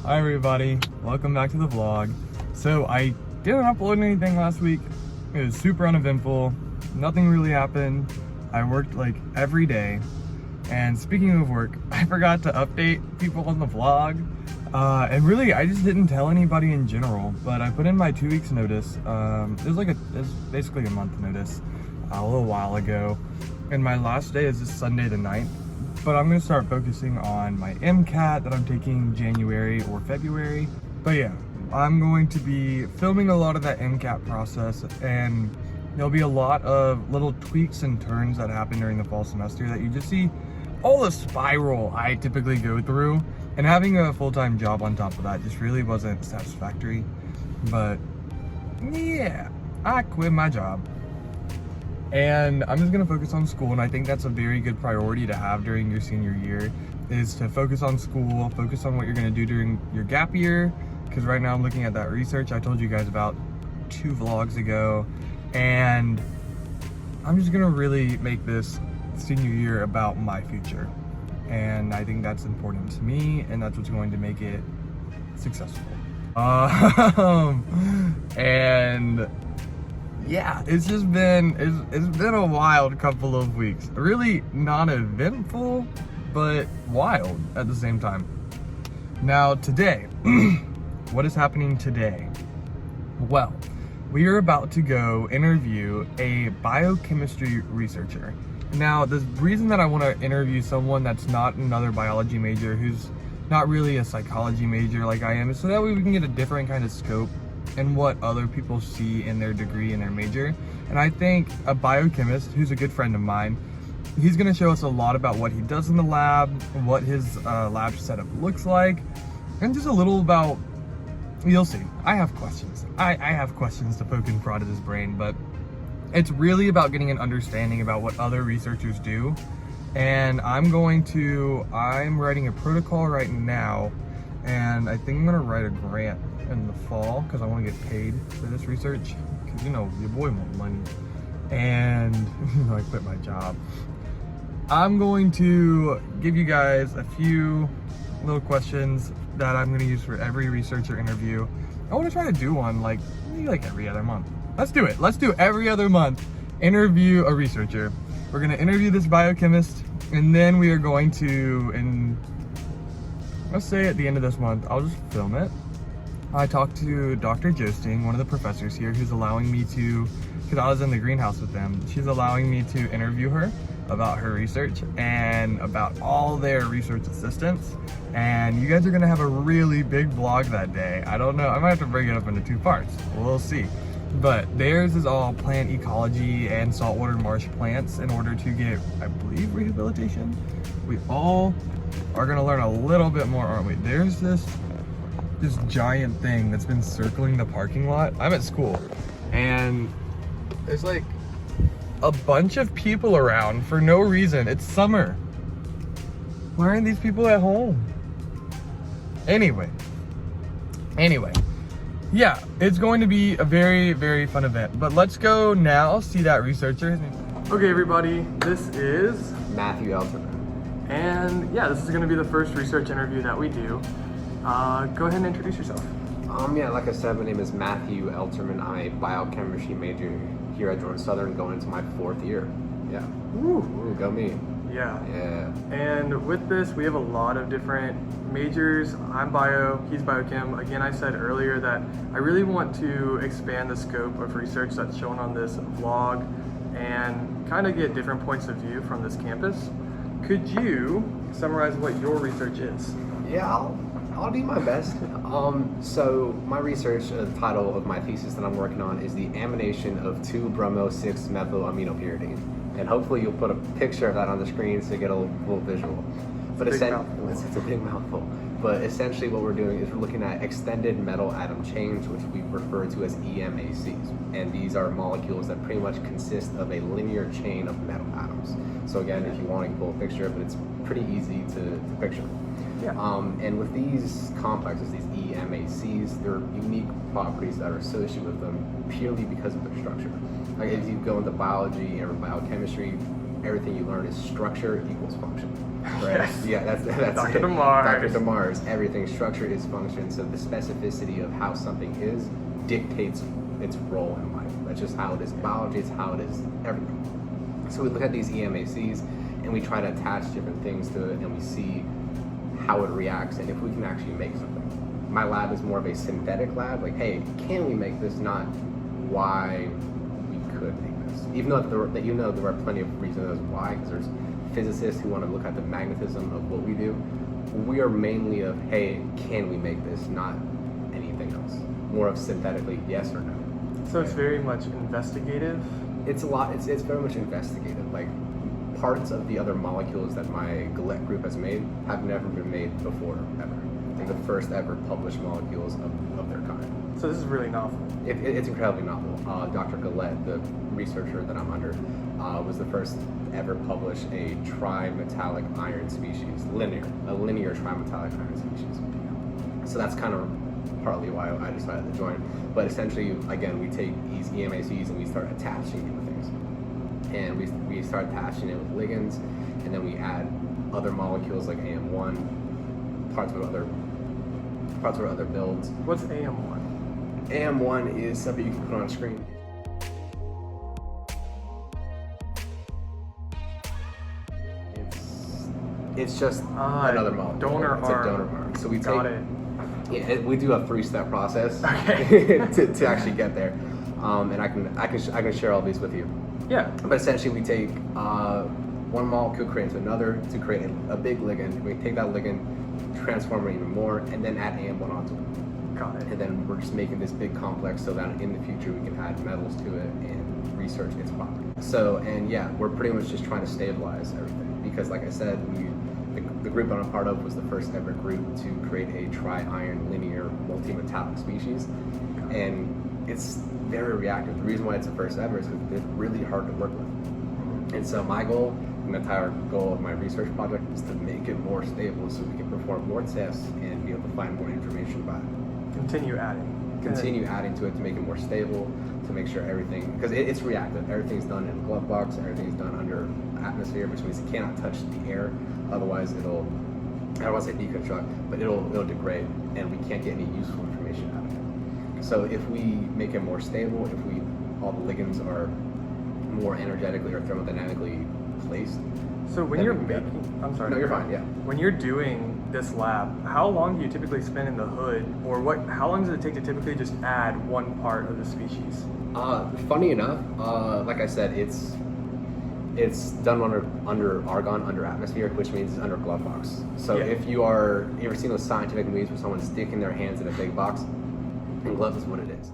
Hi everybody, welcome back to the vlog. So I didn't upload anything last week. It was super uneventful. Nothing really happened. I worked like every day. And speaking of work, I forgot to update people on the vlog. And really, I just didn't tell anybody in general, but I put in my 2 weeks notice. It was basically a month notice a little while ago. And my last day is this Sunday the 9th. But I'm gonna start focusing on my MCAT that I'm taking January or February. But yeah, I'm going to be filming a lot of that MCAT process, and there'll be a lot of little tweaks and turns that happen during the fall semester that you just see all the spiral I typically go through. And having a full-time job on top of that just really wasn't satisfactory. But yeah, I quit my job. And I'm just gonna focus on school, and I think that's a very good priority to have during your senior year, is to focus on school, focus on what you're gonna do during your gap year. Because right now I'm looking at that research I told you guys about 2 vlogs ago, and I'm just gonna really make this senior year about my future. And I think that's important to me, and that's what's going to make it successful. And yeah, it's been a wild couple of weeks. Really not eventful, but wild at the same time. Now today, what is happening today? Well, we are about to go interview a biochemistry researcher. Now, the reason that I want to interview someone that's not another biology major, who's not really a psychology major like I am, is so that way we can get a different kind of scope and what other people see in their degree and their major. And I think a biochemist who's a good friend of mine, he's gonna show us a lot about what he does in the lab, what his lab setup looks like, and just a little about, you'll see. I have questions. I have questions to poke and prod at his brain, but it's really about getting an understanding about what other researchers do. And I'm writing a protocol right now, and I think I'm gonna write a grant in the fall because I want to get paid for this research, because you know your boy wants money. And I quit my job. I'm going to give you guys a few little questions that I'm going to use for every researcher interview. I want to try to do one maybe every other month. Let's do it. Let's do every other month interview a researcher. We're going to interview this biochemist, and then we are going to, let's say at the end of this month, I'll just film it. I talked to Dr. Joesting, one of the professors here, who's allowing me to, because I was in the greenhouse with them, she's allowing me to interview her about her research and about all their research assistants. And you guys are gonna have a really big vlog that day. I don't know, I might have to break it up into 2 parts. We'll see. But theirs is all plant ecology and saltwater marsh plants in order to get, I believe, rehabilitation. We all are gonna learn a little bit more, aren't we? There's this giant thing that's been circling the parking lot. I'm at school, and there's like a bunch of people around for no reason. It's summer. Why aren't these people at home? Anyway, yeah, it's going to be a very, very fun event. But let's go now see that researcher. Okay, everybody, this is Matthew Elterman. And yeah, this is going to be the first research interview that we do. Go ahead and introduce yourself. Yeah, like I said, my name is Matthew Elterman. I'm a biochemistry major here at Georgia Southern, going into my 4th year. Yeah. Woo, go me. Yeah. Yeah. And with this, we have a lot of different majors. I'm bio, he's biochem. Again, I said earlier that I really want to expand the scope of research that's shown on this vlog and kind of get different points of view from this campus. Could you summarize what your research is? Yeah, I'll do my best. So my research, the title of my thesis that I'm working on is the amination of 2-bromo-6-methylaminopyridine. And hopefully you'll put a picture of that on the screen so you get a little visual. But it's a big mouthful. But essentially what we're doing is we're looking at extended metal atom chains, which we refer to as EMACs. And these are molecules that pretty much consist of a linear chain of metal atoms. So again, if you want to pull a picture of it, it's pretty easy to picture. Yeah. And with these complexes, these EMACs, there are unique properties that are associated with them purely because of their structure. Like if you go into biology or biochemistry, everything you learn is structure equals function. Right? Yes. Yeah, that's Dr. it. DeMars. Dr. DeMars. Everything structure is function. So the specificity of how something is dictates its role in life. That's just how it is in biology. It's how it is everything. So we look at these EMACs and we try to attach different things to it, and we see how it reacts and if we can actually make something. My lab is more of a synthetic lab. Like, hey, can we make this? Not why we could make this. Even though there are plenty of reasons why, because there's physicists who want to look at the magnetism of what we do. We are mainly of, hey, can we make this? Not anything else. More of synthetically, yes or no. So it's very much investigative. It's a lot. It's very much investigative. Like, parts of the other molecules that my Gillette group has made have never been made before, ever. They're the first ever published molecules of their kind. So this is really novel. It's incredibly novel. Dr. Gillette, the researcher that I'm under, was the first ever publish a trimetallic iron species, a linear trimetallic iron species. So that's kind of partly why I decided to join. But essentially, again, we take these EMACs and we start attaching them with things. And we start attaching it with ligands, and then we add other molecules like AM1, parts of our other builds. What's AM1? AM1 is something you can put on screen. It's just another molecule. Donor it's arm. A donor arm. So we Got take. it. Yeah, we do a 3-step process Okay. to actually get there, and I can share all these with you. Yeah. But essentially, we take one molecule, create into another to create a big ligand. We take that ligand, transform it even more, and then add AM1 onto it. Got it. And then we're just making this big complex so that in the future we can add metals to it and research its properties. So, and yeah, we're pretty much just trying to stabilize everything because, like I said, the group I'm a part of was the first ever group to create a tri-iron linear multi-metallic species, and it's very reactive. The reason why it's the first ever is because it's really hard to work with. And so my goal, and the entire goal of my research project, is to make it more stable so we can perform more tests and be able to find more information about it. Continue adding. Continue adding to it to make it more stable, to make sure everything, because it's reactive. Everything's done in a glove box, everything's done under atmosphere, which means it cannot touch the air. Otherwise it'll, I don't want to say deconstruct, but it'll degrade, and we can't get any useful information out of it. So if we make it more stable, if all the ligands are more energetically or thermodynamically placed. So when you're making, I'm sorry. No, you're fine, yeah. When you're doing this lab, how long do you typically spend in the hood, or how long does it take to typically just add one part of the species? Funny enough, like I said, it's done under argon, under atmosphere, which means it's under glove box. So Yeah. if you ever seen those scientific movies where someone's sticking their hands in a big box, and gloves is what it is.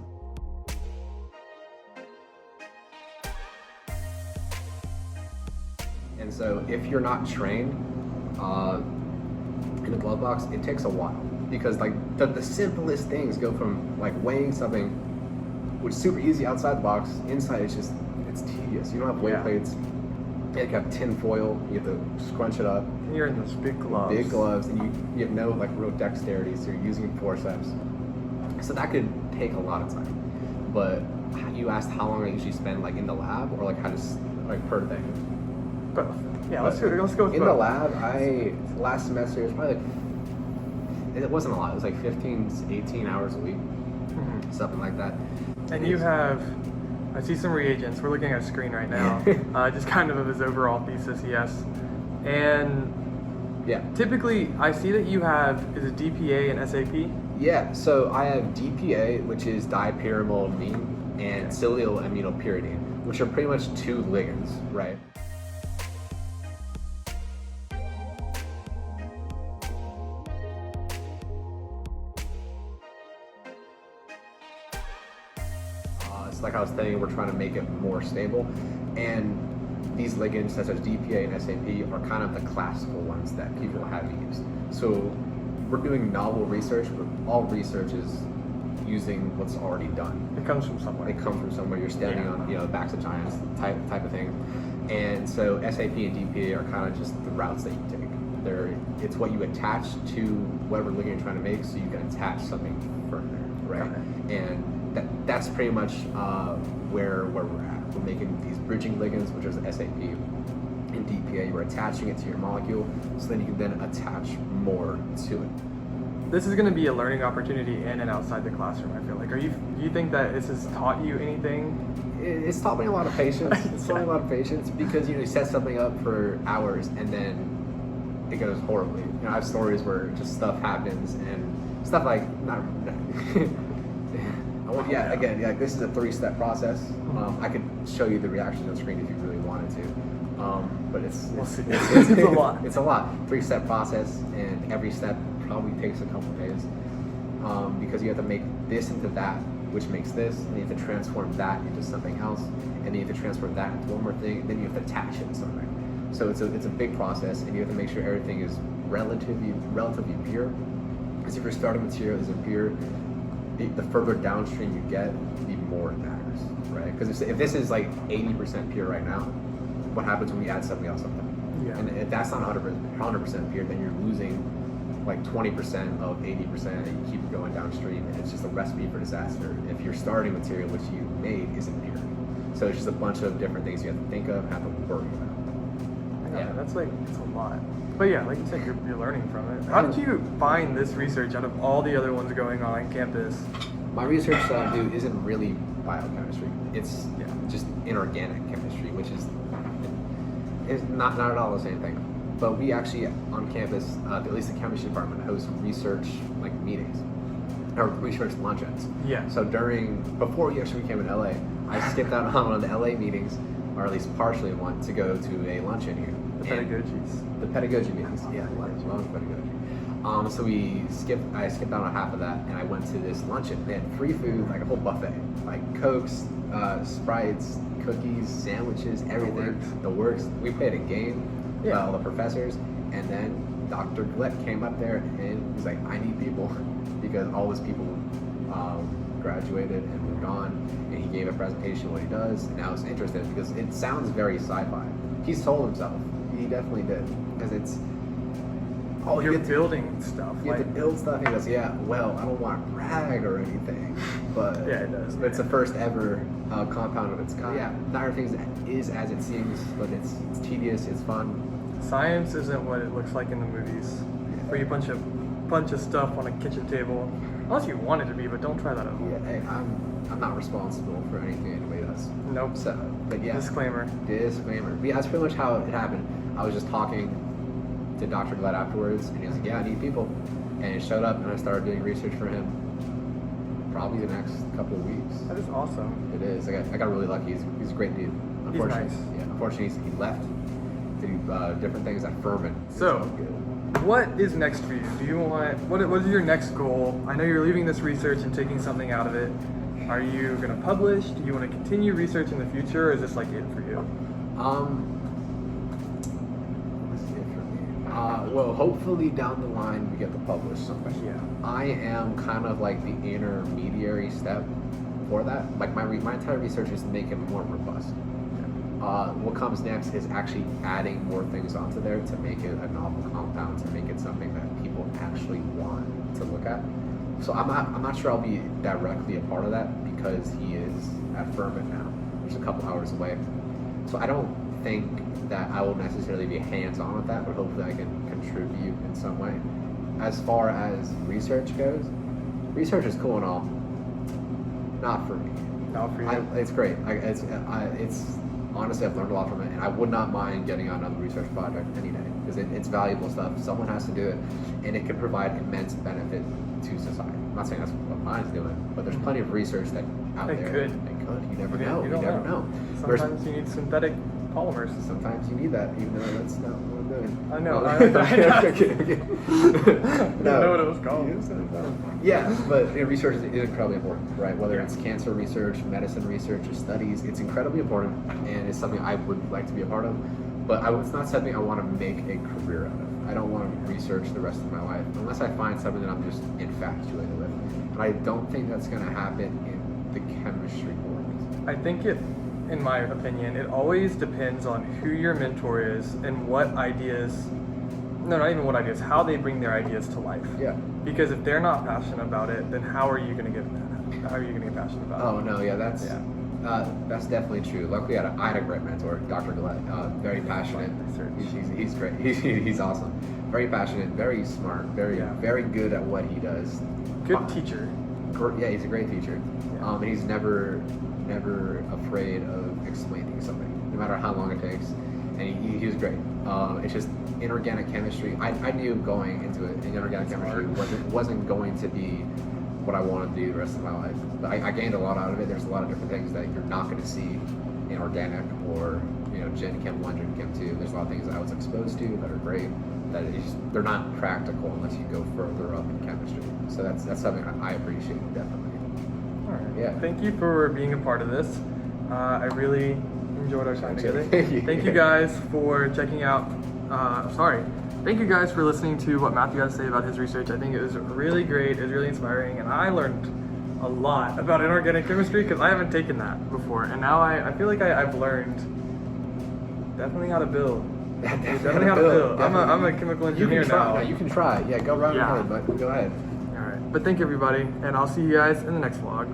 And so if you're not trained in a glove box, it takes a while, because like the simplest things go from like weighing something, which is super easy outside the box. Inside it's tedious. You don't have weight plates. You have tin foil. You have to scrunch it up. And you're in those big gloves. Big gloves, and you have no like real dexterity, so you're using forceps. So that could take a lot of time. But you asked how long I usually spend like in the lab, or like how does like per thing. Both. Yeah, let's go with In both. the lab, last semester it was probably it wasn't a lot. It was like 15, 18 hours a week, something like that. And you have, I see some reagents. We're looking at a screen right now. Just kind of his overall thesis, yes. And yeah, typically I see that you have, is it DPA and SAP? Yeah, so I have DPA, which is dipyrimidine, and silylamynopyridine, which are pretty much two ligands, right? Like I was telling you, we're trying to make it more stable, and these ligands such as DPA and SAP are kind of the classical ones that people have used. So we're doing novel research, but all research is using what's already done. It comes from somewhere. It comes from somewhere. You're standing on, backs of giants type of thing. And so SAP and DPA are kind of just the routes that you take. It's what you attach to whatever ligand you're trying to make, so you can attach something further, right? And that's pretty much where we're at. We're making these bridging ligands, which is SAP, idea, you're attaching it to your molecule, so then you can then attach more to it. This is going to be a learning opportunity in and outside the classroom, I feel like. Do you think that this has taught you anything? It's taught me a lot of patience. It's taught me a lot of patience because you set something up for hours and then it goes horribly. I have stories where just stuff happens and stuff like this is a 3-step process. I could show you the reaction on the screen if you really wanted to, but it's a lot. It's a lot. 3-step process, and every step probably takes a couple days because you have to make this into that, which makes this, and you have to transform that into something else, and then you have to transform that into one more thing, and then you have to attach it to something. So it's a big process, and you have to make sure everything is relatively pure. Because if your starting material isn't pure, the further downstream you get, the more it matters, right? Because if this is like 80% pure right now, what happens when we add something else on top? Yeah. And if that's not 100% pure, then you're losing like 20% of 80%, and you keep going downstream, and it's just a recipe for disaster if your starting material, which you made, isn't pure. So it's just a bunch of different things you have to think of, have to worry about. Yeah, that's it's a lot. But yeah, like you said, you're learning from it. How did you find this research out of all the other ones going on campus? My research that I do isn't really biochemistry. It's just inorganic chemistry, which is not at all the same thing. But we actually on campus, at least the chemistry department, hosts research meetings or research luncheons. Yeah. So before we actually became in LA, I skipped out on one of the LA meetings, or at least partially one, to go to a luncheon here. The pedagogy meetings, yeah, long pedagogy. So I skipped out on half of that, and I went to this luncheon. They had free food, like a whole buffet, like Cokes, Sprites, cookies, sandwiches, everything. The works. We played a game, all the professors, and then Dr. Glett came up there and he's like, I need people, because all his people graduated and moved on, and he gave a presentation of what he does, and I was interested because it sounds very sci-fi. He's told himself. He definitely did, because it's you're building stuff. You have to build stuff. He goes, yeah. Well, I don't want to brag or anything, but yeah, it does. It's the first ever compound of its kind. Yeah, not everything is as it seems, but it's tedious. It's fun. Science isn't what it looks like in the movies, where you bunch of stuff on a kitchen table. Unless you want it to be, but don't try that at home. Yeah, hey, I'm not responsible for anything anybody does. Nope. So, but yeah. Disclaimer. But yeah, that's pretty much how it happened. I was just talking to Dr. Glad afterwards, and he was like, yeah, I need people. And he showed up, and I started doing research for him probably the next couple of weeks. That is awesome. It is. I got really lucky. He's a great dude. Unfortunately, He's nice. Yeah, unfortunately, he left to do different things at Furman. So, what is next for you? Do you want, what is your next goal? I know you're leaving this research and taking something out of it. Are you going to publish? Do you want to continue research in the future, or is this like it for you? Well, hopefully down the line we get to publish something. Yeah. I am kind of like the intermediary step for that. Like my entire research is to make it more robust. What comes next is actually adding more things onto there to make it a novel compound, to make it something that people actually want to look at. So I'm not sure I'll be directly a part of that because he is at Furman now, which is a couple hours away. So I don't think that I will necessarily be hands-on with that, but hopefully I can contribute in some way. As far as research goes, research is cool and all. Not for me. Not for you? It's great. It's honestly, I've learned a lot from it, and I would not mind getting on another research project any day because it's valuable stuff. Someone has to do it, and it can provide immense benefit to society. I'm not saying that's what mine's doing, but there's plenty of research that out there. Could. It could. You never know. You never know. Sometimes you need synthetic polymers. Sometimes you need that, even though that's not what I'm doing. I know. Okay. I know what it was called. Yeah, but research is incredibly important, right? Whether it's cancer research, medicine research, or studies, it's incredibly important, and it's something I would like to be a part of. But it's not something I want to make a career out of. I don't want to research the rest of my life unless I find something that I'm just infatuated with. And I don't think that's going to happen in the chemistry world. I think in my opinion, it always depends on who your mentor is and what ideas, no, not even what ideas, how they bring their ideas to life. Yeah. Because if they're not passionate about it, then how are you going to get passionate about it? Oh no, yeah, That's definitely true. Luckily, I had a great mentor, Dr. Gillette. Very passionate. He's great. He's awesome. Very passionate, very smart, very good at what he does. Good teacher. Yeah, he's a great teacher. Yeah. And he's never afraid of explaining something, no matter how long it takes. And he was great. It's just inorganic chemistry. I knew going into it, inorganic chemistry wasn't going to be what I wanted to do the rest of my life. But I gained a lot out of it. There's a lot of different things that you're not going to see in organic or Gen Chem 1, Gen Chem 2. There's a lot of things that I was exposed to that are great. They're not practical unless you go further up in chemistry. So that's something I appreciate definitely. All right. Yeah. Thank you for being a part of this. I really enjoyed our time together. Yeah. Thank you guys for checking out. Thank you guys for listening to what Matthew has to say about his research. I think it was really great. It was really inspiring, and I learned a lot about inorganic chemistry because I haven't taken that before, and now I feel like I've learned definitely how to build. Definitely how to build. I'm a chemical engineer now. You can try. Yeah, go right ahead, but go ahead. All right. But thank you, everybody, and I'll see you guys in the next vlog.